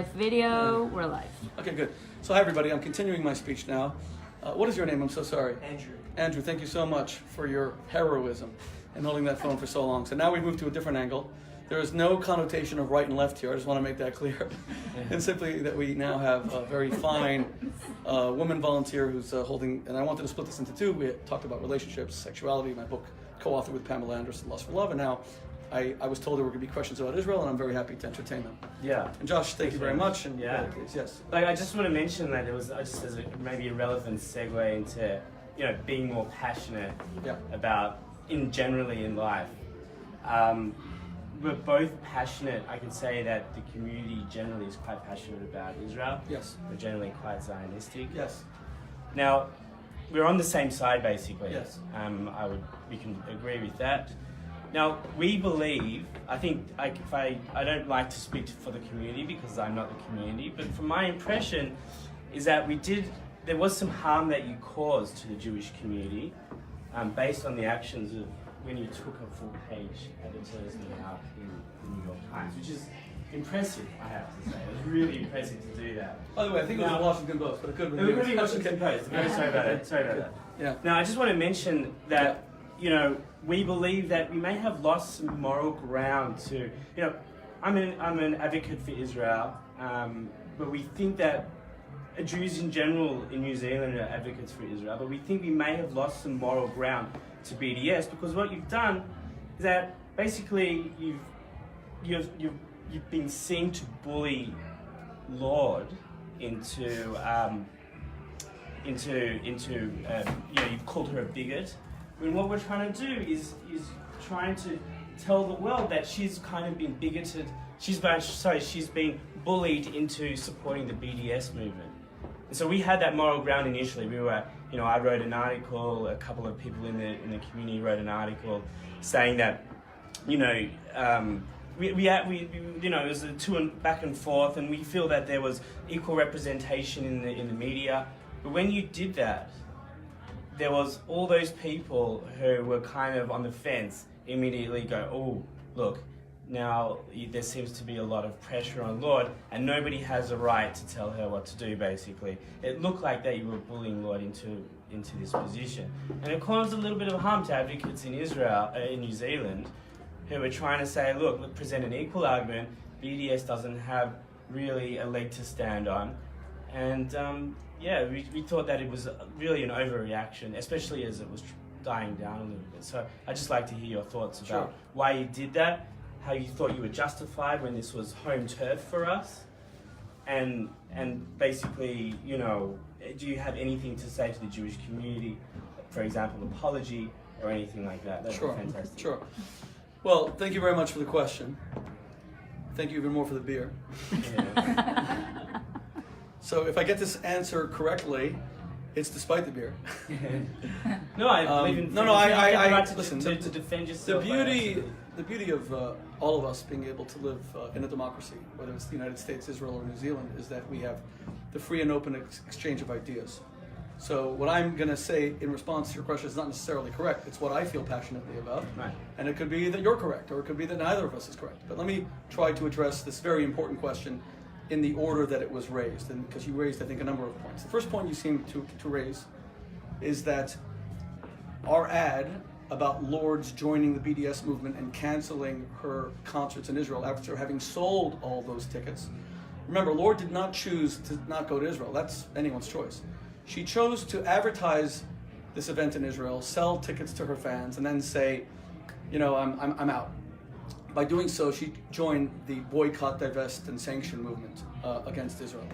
Video, we're live. Okay, good. So hi everybody, I'm continuing my speech now. What is your name? I'm so sorry. Andrew. Andrew, thank you so much for your heroism and holding that phone for so long. So now we've moved to a different angle. There is no connotation of right and left here. I just want to make that clear. And simply that we now have a very fine woman volunteer who's holding, and I wanted to split this into two. We talked about relationships, sexuality, my book co-authored with Pamela Anderson, Lust for Love, and now I was told there were going to be questions about Israel, and I'm very happy to entertain them. Yeah. And Josh, thank you very much. And yeah. Please, yes. Like, I just want to mention that it was just as maybe a relevant segue into, being more passionate about generally in life. We're both passionate. I can say that the community generally is quite passionate about Israel. Yes. We're generally quite Zionistic. Yes. Now, we're on the same side basically. Yes. We can agree with that. Now, we believe, I don't like to speak for the community because I'm not the community, but from my impression is that there was some harm that you caused to the Jewish community based on the actions of when you took a full page advertisement out in the New York Times, which is impressive, I have to say. It was really impressive to do that. By the way, I think it was the Washington Post, but it could have been the Washington Post. Very sorry about that. Yeah. Now, I just want to mention that, we believe that we may have lost some moral ground to, I'm an advocate for Israel, but we think that Jews in general in New Zealand are advocates for Israel, but we think we may have lost some moral ground to BDS because what you've done is that basically you've been seen to bully Lorde into you've called her a bigot. And what we're trying to do is trying to tell the world that she's kind of been bigoted. She's been bullied into supporting the BDS movement. And so we had that moral ground initially. We were, I wrote an article. A couple of people in the community wrote an article saying that, it was a back and forth, and we feel that there was equal representation in the media. But when you did that, there was all those people who were kind of on the fence immediately go, oh, look, now there seems to be a lot of pressure on Lorde and nobody has a right to tell her what to do, basically. It looked like that you were bullying Lorde into this position. And it caused a little bit of harm to advocates in in New Zealand, who were trying to say, look, present an equal argument. BDS doesn't have really a leg to stand on. And we thought that it was really an overreaction, especially as it was dying down a little bit. So I'd just like to hear your thoughts about why you did that, how you thought you were justified when this was home turf for us, and basically, do you have anything to say to the Jewish community, for example, apology or anything like that? That'd be fantastic. Sure. Well, thank you very much for the question. Thank you even more for the beer. Yeah. So if I get this answer correctly, it's despite the beer. No, I believe in listen, to defend yourself. The beauty of all of us being able to live in a democracy, whether it's the United States, Israel, or New Zealand, is that we have the free and open exchange of ideas. So what I'm going to say in response to your question is not necessarily correct. It's what I feel passionately about. Right. And it could be that you're correct, or it could be that neither of us is correct. But let me try to address this very important question in the order that it was raised, and because you raised, I think, a number of points. The first point you seem to raise is that our ad about Lorde's joining the BDS movement and canceling her concerts in Israel after having sold all those tickets. Remember, Lorde did not choose to not go to Israel. That's anyone's choice. She chose to advertise this event in Israel, sell tickets to her fans, and then say, I'm out. By doing so, she joined the boycott, divest, and sanction movement against Israel.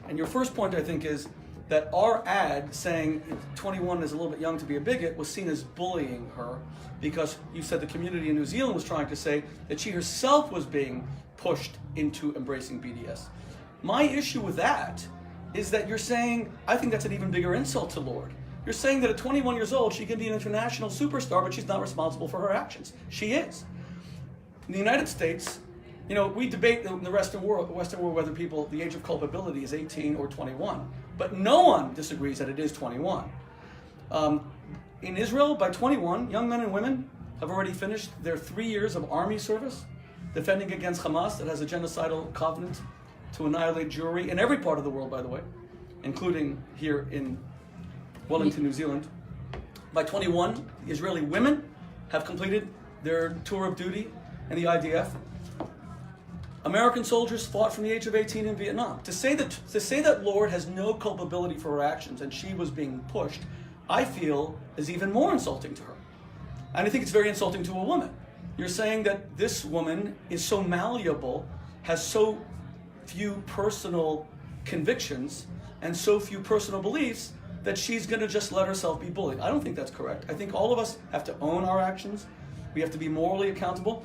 And your first point, I think, is that our ad saying 21 is a little bit young to be a bigot was seen as bullying her because you said the community in New Zealand was trying to say that she herself was being pushed into embracing BDS. My issue with that is that you're saying, I think that's an even bigger insult to Lorde. You're saying that at 21 years old, she can be an international superstar, but she's not responsible for her actions. She is. In the United States, we debate in the Western world whether the age of culpability is 18 or 21. But no one disagrees that it is 21. In Israel, by 21, young men and women have already finished their 3 years of army service, defending against Hamas that has a genocidal covenant to annihilate Jewry in every part of the world, by the way, including here in Wellington, New Zealand. By 21, the Israeli women have completed their tour of duty in the IDF. American soldiers fought from the age of 18 in Vietnam. To say that Lorde has no culpability for her actions and she was being pushed, I feel is even more insulting to her. And I think it's very insulting to a woman. You're saying that this woman is so malleable, has so few personal convictions and so few personal beliefs that she's going to just let herself be bullied. I don't think that's correct. I think all of us have to own our actions. We have to be morally accountable.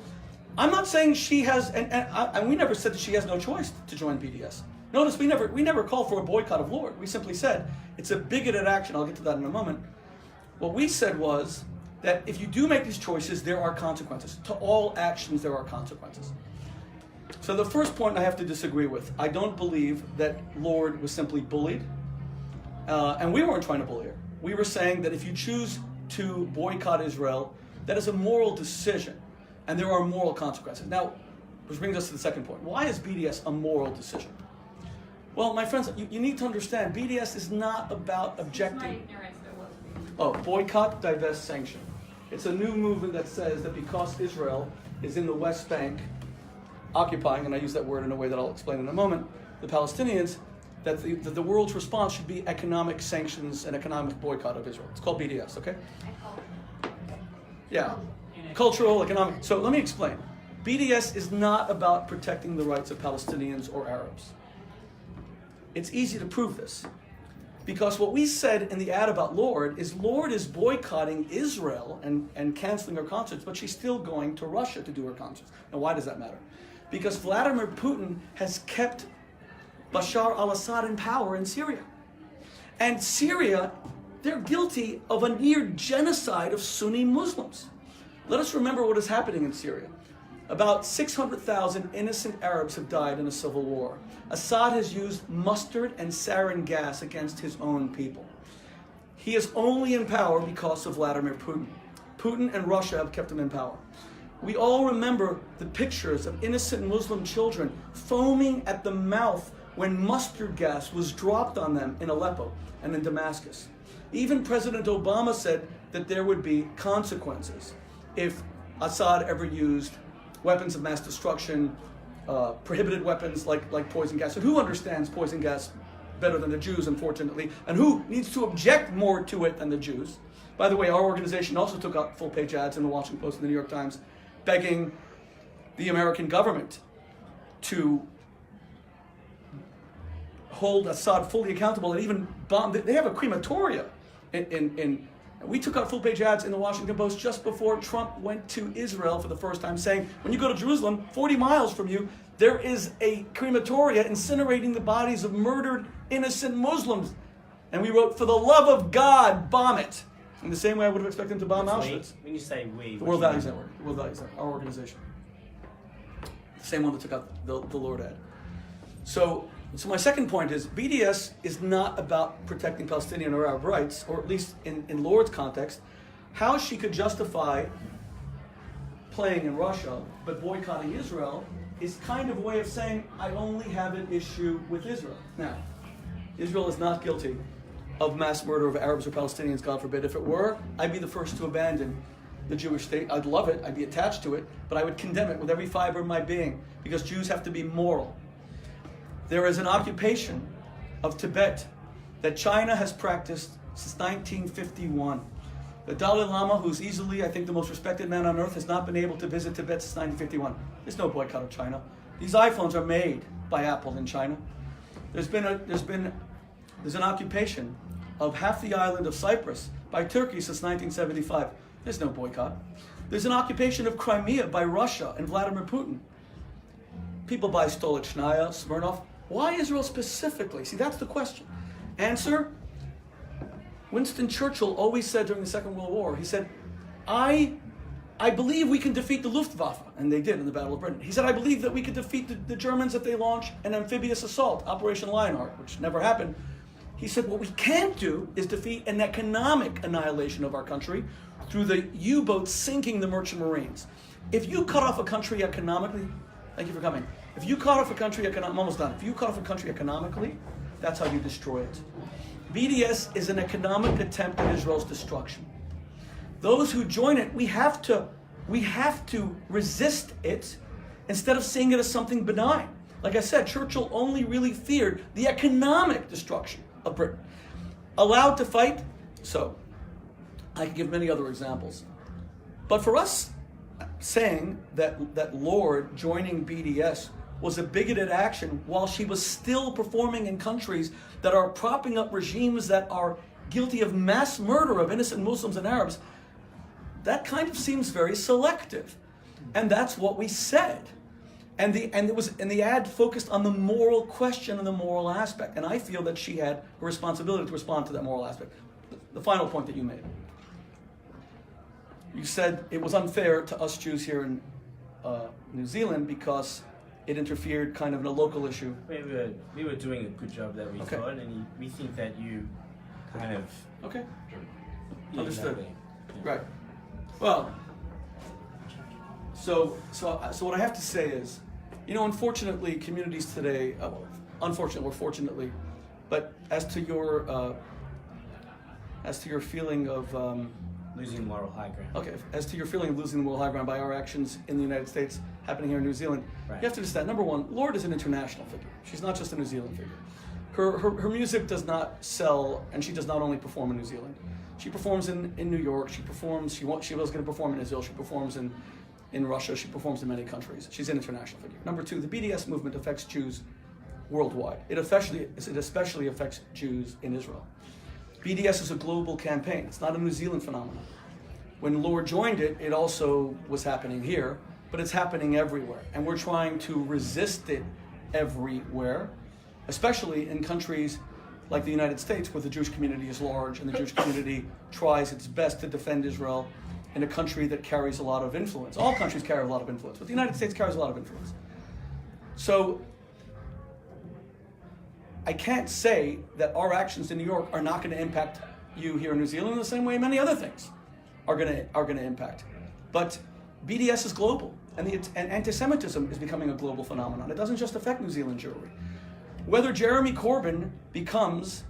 I'm not saying she has, and we never said that she has no choice to join BDS. Notice we never called for a boycott of Lorde. We simply said it's a bigoted action. I'll get to that in a moment. What we said was that if you do make these choices, there are consequences. To all actions, there are consequences. So the first point I have to disagree with. I don't believe that Lorde was simply bullied. And we weren't trying to bully her. We were saying that if you choose to boycott Israel, that is a moral decision. And there are moral consequences. Now, which brings us to the second point. Why is BDS a moral decision? Well, my friends, you need to understand, BDS is not about objecting. Boycott, divest, sanction. It's a new movement that says that because Israel is in the West Bank, occupying, and I use that word in a way that I'll explain in a moment, the Palestinians, that the world's response should be economic sanctions and economic boycott of Israel. It's called BDS, okay? Yeah. Cultural, economic. So let me explain. BDS is not about protecting the rights of Palestinians or Arabs. It's easy to prove this. Because what we said in the ad about Lorde is boycotting Israel and canceling her concerts, but she's still going to Russia to do her concerts. Now, why does that matter? Because Vladimir Putin has kept Bashar al-Assad in power in Syria. And Syria, they're guilty of a near genocide of Sunni Muslims. Let us remember what is happening in Syria. About 600,000 innocent Arabs have died in a civil war. Assad has used mustard and sarin gas against his own people. He is only in power because of Vladimir Putin. Putin and Russia have kept him in power. We all remember the pictures of innocent Muslim children foaming at the mouth when mustard gas was dropped on them in Aleppo and in Damascus. Even President Obama said that there would be consequences if Assad ever used weapons of mass destruction, prohibited weapons like poison gas. And who understands poison gas better than the Jews, unfortunately? And who needs to object more to it than the Jews? By the way, our organization also took out full-page ads in the Washington Post and the New York Times begging the American government to hold Assad fully accountable and even bomb. They have a crematoria we took out full-page ads in the Washington Post just before Trump went to Israel for the first time, saying, when you go to Jerusalem, 40 miles from you, there is a crematoria incinerating the bodies of murdered innocent Muslims. And we wrote, for the love of God, bomb it. In the same way I would have expected them to bomb Auschwitz. When you say we, the World Values Network. The World Values Network, our organization. The same one that took out the Lorde ad. So my second point is, BDS is not about protecting Palestinian or Arab rights, or at least in Lorde's context. How she could justify playing in Russia but boycotting Israel is kind of a way of saying, I only have an issue with Israel. Now, Israel is not guilty of mass murder of Arabs or Palestinians, God forbid. If it were, I'd be the first to abandon the Jewish state. I'd love it, I'd be attached to it, but I would condemn it with every fiber of my being, because Jews have to be moral. There is an occupation of Tibet that China has practiced since 1951. The Dalai Lama, who's easily, I think, the most respected man on earth, has not been able to visit Tibet since 1951. There's no boycott of China. These iPhones are made by Apple in China. There's an occupation of half the island of Cyprus by Turkey since 1975. There's no boycott. There's an occupation of Crimea by Russia and Vladimir Putin. People buy Stolichnaya, Smirnoff. Why Israel specifically? See, that's the question. Answer, Winston Churchill always said during the Second World War, he said, I believe we can defeat the Luftwaffe, and they did in the Battle of Britain. He said, I believe that we could defeat the Germans if they launch an amphibious assault, Operation Lionheart, which never happened. He said, what we can't do is defeat an economic annihilation of our country through the U-boats sinking the merchant marines. If you cut off a country economically, thank you for coming. If you cut off a country, I'm almost done. If you cut off a country economically, that's how you destroy it. BDS is an economic attempt at Israel's destruction. Those who join it, we have to resist it instead of seeing it as something benign. Like I said, Churchill only really feared the economic destruction of Britain. Allowed to fight? So, I could give many other examples. But for us, saying that Lorde joining BDS was a bigoted action while she was still performing in countries that are propping up regimes that are guilty of mass murder of innocent Muslims and Arabs, that kind of seems very selective. And that's what we said. And the ad focused on the moral question and the moral aspect. And I feel that she had a responsibility to respond to that moral aspect. The final point that you made. You said it was unfair to us Jews here in New Zealand because it interfered kind of in a local issue. We were doing a good job that we thought, and we think that you kind of... Okay. Yeah, Understood. exactly. Yeah. Right. Well, so what I have to say is, unfortunately, communities today, unfortunately or fortunately, but as to your feeling of losing moral high ground. Okay, as to your feeling of losing the moral high ground by our actions in the United States, happening here in New Zealand, Right. You have to understand, number one, Lorde is an international figure. She's not just a New Zealand figure. Her music does not sell, and she does not only perform in New Zealand. She performs in New York, she was going to perform in Israel, she performs in Russia, she performs in many countries. She's an international figure. Number two, the BDS movement affects Jews worldwide. It especially affects Jews in Israel. BDS is a global campaign. It's not a New Zealand phenomenon. When Lorde joined it, it also was happening here, but it's happening everywhere. And we're trying to resist it everywhere, especially in countries like the United States, where the Jewish community is large and the Jewish community tries its best to defend Israel in a country that carries a lot of influence. All countries carry a lot of influence, but the United States carries a lot of influence. So I can't say that our actions in New York are not going to impact you here in New Zealand in the same way many other things are going to impact. But BDS is global, and anti-Semitism is becoming a global phenomenon. It doesn't just affect New Zealand Jewry. Whether Jeremy Corbyn becomes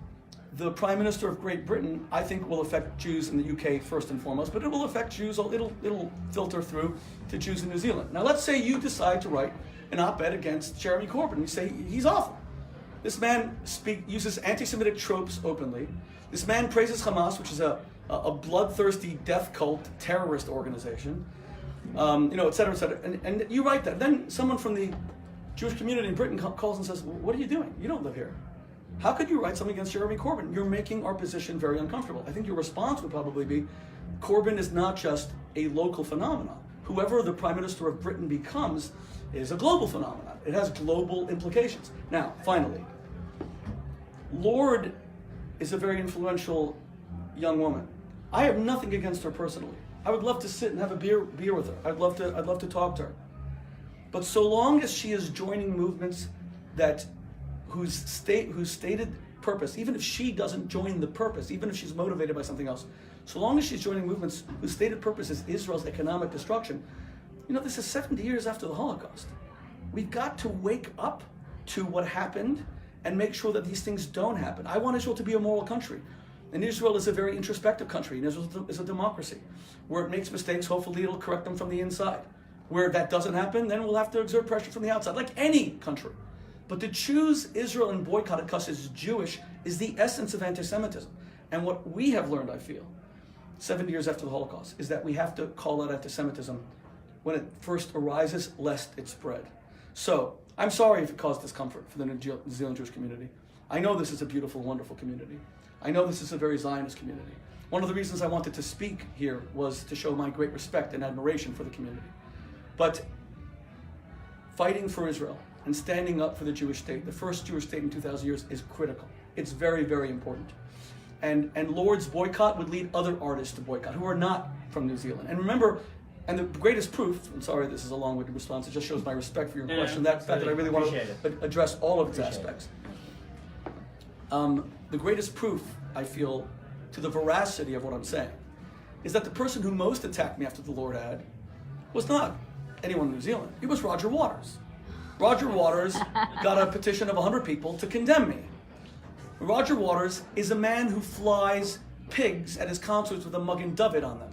the Prime Minister of Great Britain, I think will affect Jews in the UK first and foremost, but it will affect Jews, it'll filter through to Jews in New Zealand. Now let's say you decide to write an op-ed against Jeremy Corbyn. You say he's awful. This man uses anti-Semitic tropes openly. This man praises Hamas, which is a bloodthirsty death cult terrorist organization, et cetera, et cetera. And you write that. Then someone from the Jewish community in Britain calls and says, what are you doing? You don't live here. How could you write something against Jeremy Corbyn? You're making our position very uncomfortable. I think your response would probably be, Corbyn is not just a local phenomenon. Whoever the Prime Minister of Britain becomes is a global phenomenon. It has global implications. Now, finally, Lorde is a very influential young woman. I have nothing against her personally. I would love to sit and have a beer with her. I'd love to talk to her. But so long as she is joining movements whose stated purpose, even if she doesn't join the purpose, even if she's motivated by something else, so long as she's joining movements whose stated purpose is Israel's economic destruction, this is 70 years after the Holocaust. We've got to wake up to what happened and make sure that these things don't happen. I want Israel to be a moral country. And Israel is a very introspective country, and Israel is a democracy. Where it makes mistakes, hopefully it'll correct them from the inside. Where that doesn't happen, then we'll have to exert pressure from the outside, like any country. But to choose Israel and boycott it because it's Jewish is the essence of anti-Semitism. And what we have learned, I feel, 70 years after the Holocaust, is that we have to call out anti-Semitism when it first arises, lest it spread. So, I'm sorry if it caused discomfort for the New Zealand Jewish community. I know this is a beautiful, wonderful community. I know this is a very Zionist community. One of the reasons I wanted to speak here was to show my great respect and admiration for the community. But fighting for Israel and standing up for the Jewish state, the first Jewish state in 2,000 years, is critical. It's very, very important. And Lorde's boycott would lead other artists to boycott who are not from New Zealand. And remember, and the greatest proof, I'm sorry this is a long-winded response, it just shows my respect for your question, that I really want to address all of its aspects. The greatest proof, I feel, to the veracity of what I'm saying, is that the person who most attacked me after the Lorde ad was not anyone in New Zealand. It was Roger Waters. Roger Waters got a petition of 100 people to condemn me. Roger Waters is a man who flies pigs at his concerts with a Magen David on them.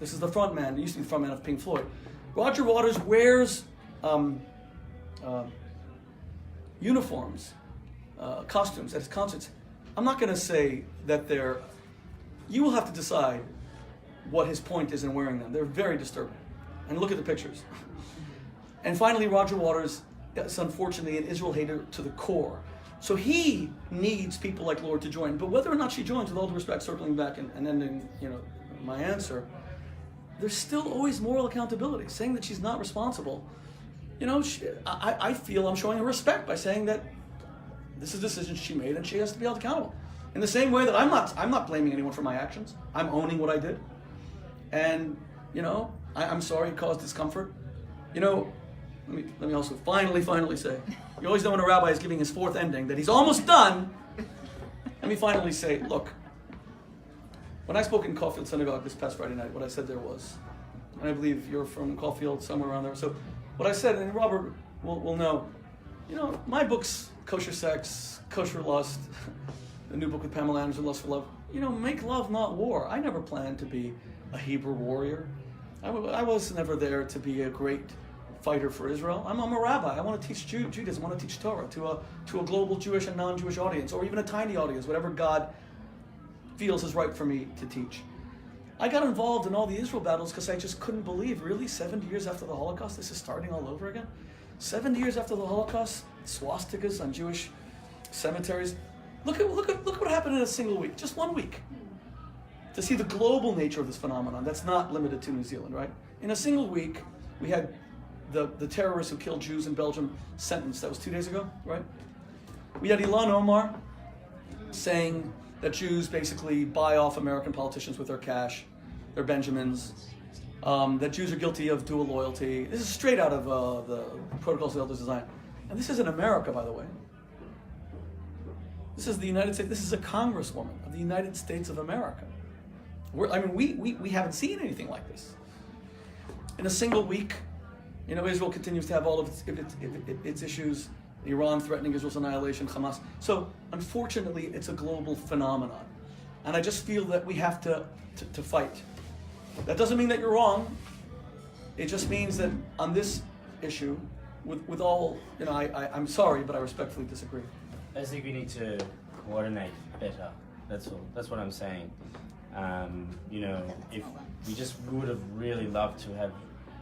This is the front man. He used to be the front man of Pink Floyd. Roger Waters wears uniforms, costumes at his concerts. I'm not going to say that they're... You will have to decide what his point is in wearing them. They're very disturbing. And look at the pictures. And finally, Roger Waters is unfortunately an Israel hater to the core. So he needs people like Lorde to join. But whether or not she joins, with all due respect, circling back and ending, my answer, there's still always moral accountability. Saying that she's not responsible, I feel I'm showing her respect by saying that this is a decision she made and she has to be held accountable. In the same way that I'm not blaming anyone for my actions. I'm owning what I did. And, I'm sorry it caused discomfort. Let me also finally say, you always know when a rabbi is giving his fourth ending that he's almost done. Let me finally say, look, when I spoke in Caulfield Synagogue this past Friday night, what I said there was, and I believe you're from Caulfield, somewhere around there, so what I said, and Robert will know, my books, Kosher Sex, Kosher Lust, the new book with Pamela Anderson, Lust for Love, make love, not war. I never planned to be a Hebrew warrior. I was never there to be a great fighter for Israel. I'm a rabbi. I want to teach Judaism. I want to teach Torah to a global Jewish and non-Jewish audience, or even a tiny audience, whatever God feels is right for me to teach. I got involved in all the Israel battles because I just couldn't believe, really, 70 years after the Holocaust, this is starting all over again? 70 years after the Holocaust, swastikas on Jewish cemeteries. Look what happened in a single week, just 1 week. To see the global nature of this phenomenon, that's not limited to New Zealand, right? In a single week, we had the terrorists who killed Jews in Belgium sentenced. That was 2 days ago, right? We had Ilan Omar saying that Jews basically buy off American politicians with their cash, their Benjamins, that Jews are guilty of dual loyalty. This is straight out of the Protocols of Elders Design. And this isn't America, by the way. This is the United States. This is a congresswoman of the United States of America. We haven't seen anything like this. In a single week, Israel continues to have all of its issues, Iran threatening Israel's annihilation, Hamas. So, unfortunately, it's a global phenomenon. And I just feel that we have to fight. That doesn't mean that you're wrong. It just means that on this issue, with all, I'm sorry, but I respectfully disagree. I think we need to coordinate better. That's all. That's what I'm saying. If we would have really loved to have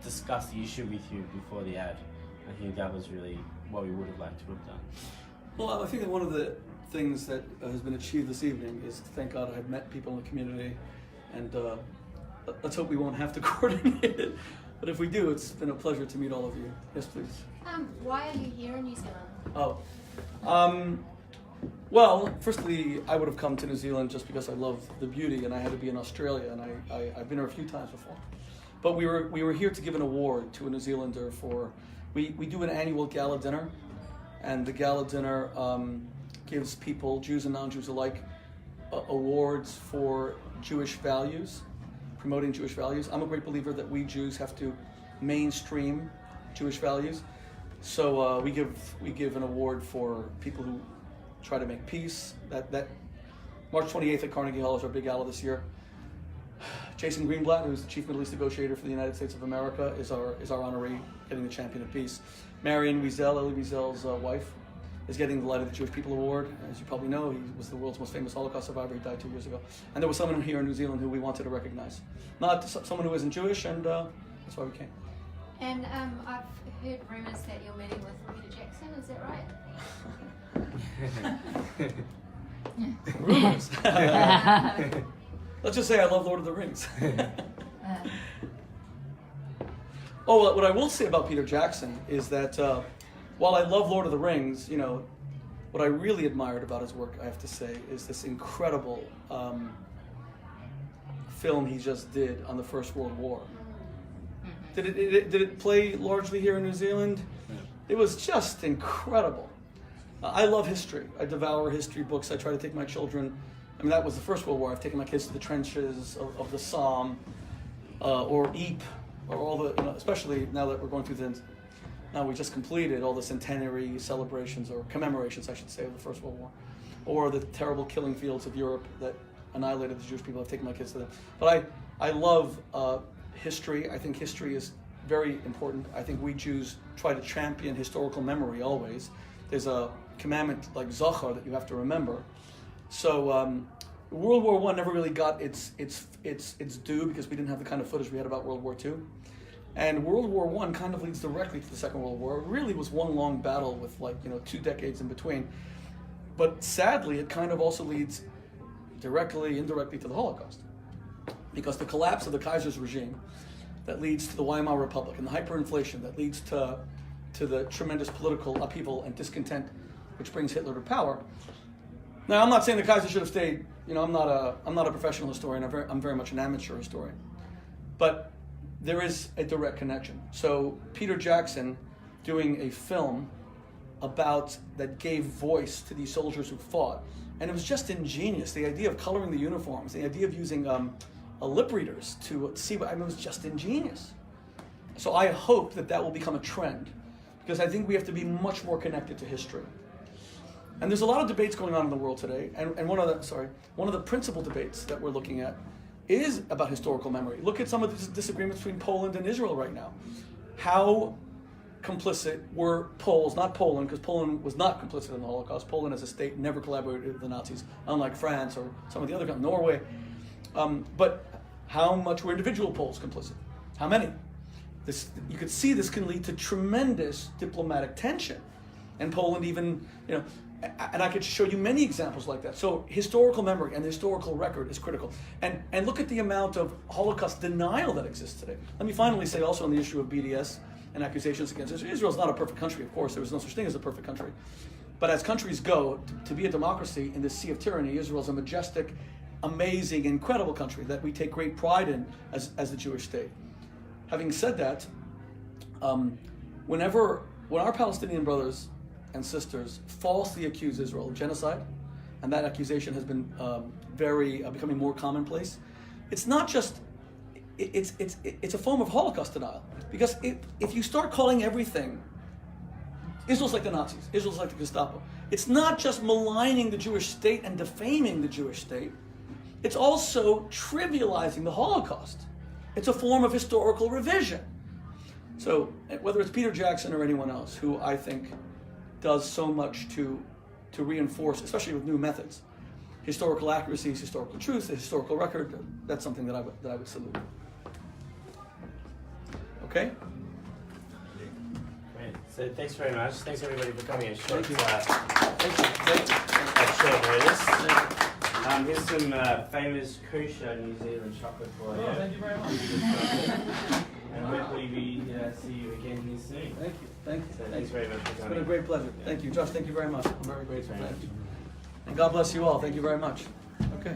discussed the issue with you before the ad. I think that was really what we would have liked to have done. Well, I think that one of the things that has been achieved this evening is, thank God, I've met people in the community, and let's hope we won't have to coordinate it. But if we do, it's been a pleasure to meet all of you. Yes, please. Why are you here in New Zealand? Well, firstly, I would have come to New Zealand just because I love the beauty, and I had to be in Australia, and I've been there a few times before. But we were here to give an award to a New Zealander for, we do an annual gala dinner, and the gala dinner gives people, Jews and non-Jews alike, awards for Jewish values, promoting Jewish values. I'm a great believer that we Jews have to mainstream Jewish values. So we give an award for people who try to make peace. That March 28th at Carnegie Hall is our big gala this year. Jason Greenblatt, who's the chief Middle East negotiator for the United States of America, is our honoree, getting the Champion of Peace. Marion Wiesel, Elie Wiesel's wife, is getting the Light of the Jewish People Award. As you probably know, he was the world's most famous Holocaust survivor. He died 2 years ago. And there was someone here in New Zealand who we wanted to recognize. Not someone who isn't Jewish, and that's why we came. And I've heard rumors that you're meeting with Peter Jackson, is that right? Rumors. Let's just say I love Lord of the Rings. Oh, what I will say about Peter Jackson is that while I love Lord of the Rings, what I really admired about his work, I have to say, is this incredible film he just did on the First World War. Did it play largely here in New Zealand? It was just incredible. I love history. I devour history books. I try to take my children. That was the First World War. I've taken my kids to the trenches of the Somme, or Ypres, or all the, especially now that we're going through Now we just completed all the centenary celebrations, or commemorations, I should say, of the First World War, or the terrible killing fields of Europe that annihilated the Jewish people. I've taken my kids to them. But I love history. I think history is very important. I think we Jews try to champion historical memory always. There's a commandment like Zachar that you have to remember. So World War I never really got its due because we didn't have the kind of footage we had about World War II. And World War I kind of leads directly to the Second World War. It really was one long battle with 2 decades in between. But sadly, it kind of also leads directly, indirectly to the Holocaust. Because the collapse of the Kaiser's regime that leads to the Weimar Republic and the hyperinflation that leads to the tremendous political upheaval and discontent which brings Hitler to power. Now, I'm not saying the Kaiser should have stayed. I'm not a professional historian. I'm very much an amateur historian. But there is a direct connection. So Peter Jackson doing a film that gave voice to these soldiers who fought, and it was just ingenious. The idea of coloring the uniforms, the idea of using lip readers to see it was just ingenious. So I hope that will become a trend, because I think we have to be much more connected to history. And there's a lot of debates going on in the world today, and one of the principal debates that we're looking at is about historical memory. Look at some of the disagreements between Poland and Israel right now. How complicit were Poles, not Poland, because Poland was not complicit in the Holocaust. Poland as a state never collaborated with the Nazis, unlike France or some of the other countries, Norway. But how much were individual Poles complicit? How many? You could see this can lead to tremendous diplomatic tension. And Poland even, and I could show you many examples like that. So historical memory and the historical record is critical. And look at the amount of Holocaust denial that exists today. Let me finally say also on the issue of BDS and accusations against Israel. Israel is not a perfect country, of course. There is no such thing as a perfect country. But as countries go, to be a democracy in this sea of tyranny, Israel is a majestic, amazing, incredible country that we take great pride in as the Jewish state. Having said that, when our Palestinian brothers and sisters falsely accuse Israel of genocide, and that accusation has been becoming more commonplace, it's not just, it's a form of Holocaust denial. Because if you start calling everything, Israel's like the Nazis, Israel's like the Gestapo, it's not just maligning the Jewish state and defaming the Jewish state, it's also trivializing the Holocaust. It's a form of historical revision. So whether it's Peter Jackson or anyone else who I think does so much to reinforce, especially with new methods, historical accuracies, historical truth, the historical record, that's something that I would salute. Okay? Great. So thanks very much. Thanks everybody for coming. Thank you. Short notice. Here's some famous kosher New Zealand chocolate for you. Thank you very much. And hopefully we see you again here soon. Thank you. So thanks very much for coming. It's been a great pleasure. Thank you, Josh. Thank you very much. I'm very grateful. Thank you. And God bless you all. Thank you very much. Okay.